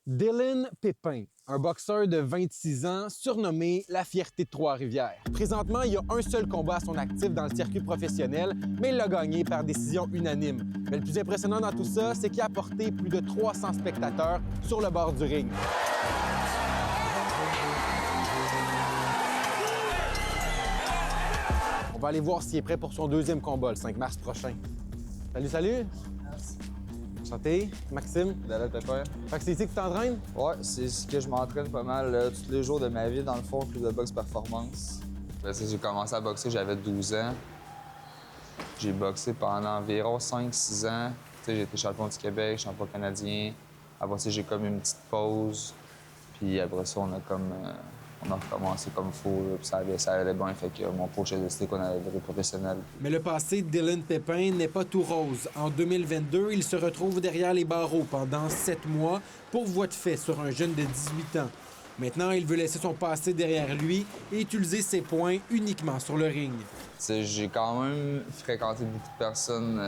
Dylan Pépin, un boxeur de 26 ans surnommé la fierté de Trois-Rivières. Présentement, il y a un seul combat à son actif dans le circuit professionnel, mais il l'a gagné par décision unanime. Mais le plus impressionnant dans tout ça, c'est qu'il a apporté plus de 300 spectateurs sur le bord du ring. On va aller voir s'il est prêt pour son deuxième combat le 5 mars prochain. Salut, salut! Merci. Enchanté, Maxime. Dylan Pépin. Fait que c'est ici que tu t'entraînes? Ouais, c'est ce que je m'entraîne pas mal tous les jours de ma vie, dans le fond, plus de boxe performance. J'ai commencé à boxer, j'avais 12 ans. J'ai boxé pendant environ 5-6 ans. J'ai été champion du Québec, champion canadien. Après ça, j'ai comme une petite pause. Puis après ça, on a recommencé comme il faut, puis ça allait bien. Fait que mon coach a décidé qu'on allait devenir professionnel. Mais le passé de Dylan Pépin n'est pas tout rose. En 2022, il se retrouve derrière les barreaux pendant 7 mois pour voie de fait sur un jeune de 18 ans. Maintenant, il veut laisser son passé derrière lui et utiliser ses points uniquement sur le ring. J'ai quand même fréquenté beaucoup de personnes,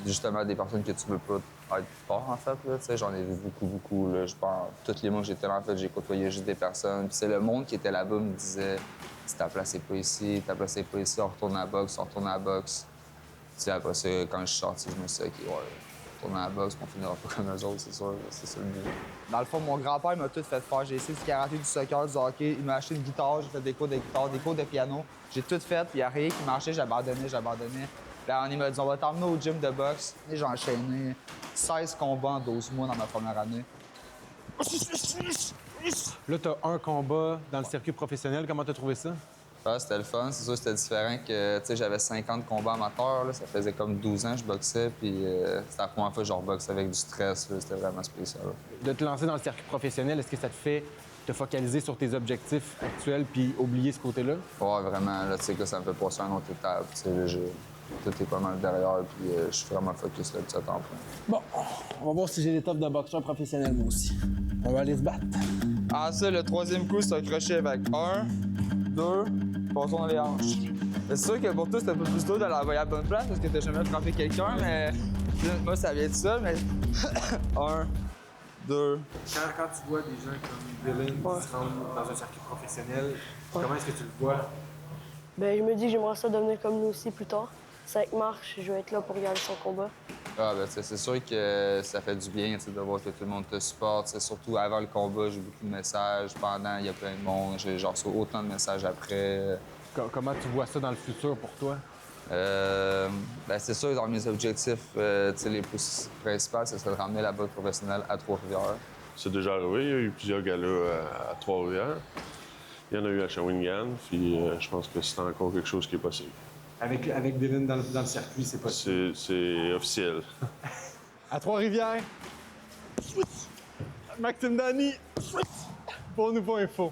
justement des personnes que tu veux pas être fort, en fait. J'en ai vu beaucoup. Là. Je pense, tous les mois que j'étais là, en fait, j'ai côtoyé juste des personnes. Puis c'est le monde qui était là-bas me disait « Ta place n'est pas ici, ta place n'est pas ici, on retourne à la boxe, on retourne à la boxe. » Après ça, quand je suis sorti, je me suis dit « OK, ouais, on retourne à la boxe, on finira pas comme eux autres, c'est sûr, c'est ça le mieux. » Dans le fond, mon grand-père m'a tout fait faire. J'ai essayé du karaté, du soccer, du hockey. Il m'a acheté une guitare, j'ai fait des cours de guitare, des cours de piano. J'ai tout fait, puis il n'y a rien qui marchait, j'abandonnais. Là, on m'a dit, on va t'emmener au gym de boxe. Et j'ai enchaîné 16 combats en 12 mois dans ma première année. Là, tu as un combat dans le circuit professionnel. Comment tu as trouvé ça? Ah, c'était le fun. C'est sûr que c'était différent que j'avais 50 combats amateurs. Là. Ça faisait comme 12 ans que je boxais. Puis c'était la première fois que je reboxais avec du stress. Là. C'était vraiment spécial. De te lancer dans le circuit professionnel, est-ce que ça te fait te focaliser sur tes objectifs actuels puis oublier ce côté-là? Ouais, vraiment. Là, que ça me fait passer à une autre étape. Tout est pas mal derrière. Puis je suis vraiment focus là-dessus à temps plein. Bon, on va voir si j'ai l'étoffe de boxeur professionnel, moi aussi. On va aller se battre. Ah, ça, le troisième coup, c'est un crochet avec 1, 2, passons dans les hanches. C'est sûr que pour toi, c'est un peu plus dur d'aller à la bonne place parce que t'as jamais frappé quelqu'un, mais moi, ça vient de ça, mais 1, 2. Quand tu vois des gens comme Dylan qui se rendent dans un circuit professionnel, comment est-ce que tu le vois? Ben, je me dis que j'aimerais ça devenir comme nous aussi plus tard. 5 mars, je vais être là pour regarder son combat. Ah, ben, c'est sûr que ça fait du bien de voir que tout le monde te supporte. Surtout avant le combat, j'ai beaucoup de messages. Pendant, il y a plein de monde. J'ai reçu autant de messages après. Comment tu vois ça dans le futur pour toi? Ben, c'est sûr, dans mes objectifs, les plus principaux, ce serait de ramener la boxe professionnelle à Trois-Rivières. C'est déjà arrivé. Il y a eu plusieurs galas à Trois-Rivières. Il y en a eu à Shawinigan. Puis je pense que c'est encore quelque chose qui est possible. Avec Dylan dans le circuit, c'est possible. C'est officiel. À Trois-Rivières, Maxime Dany, pour Nouveau Info.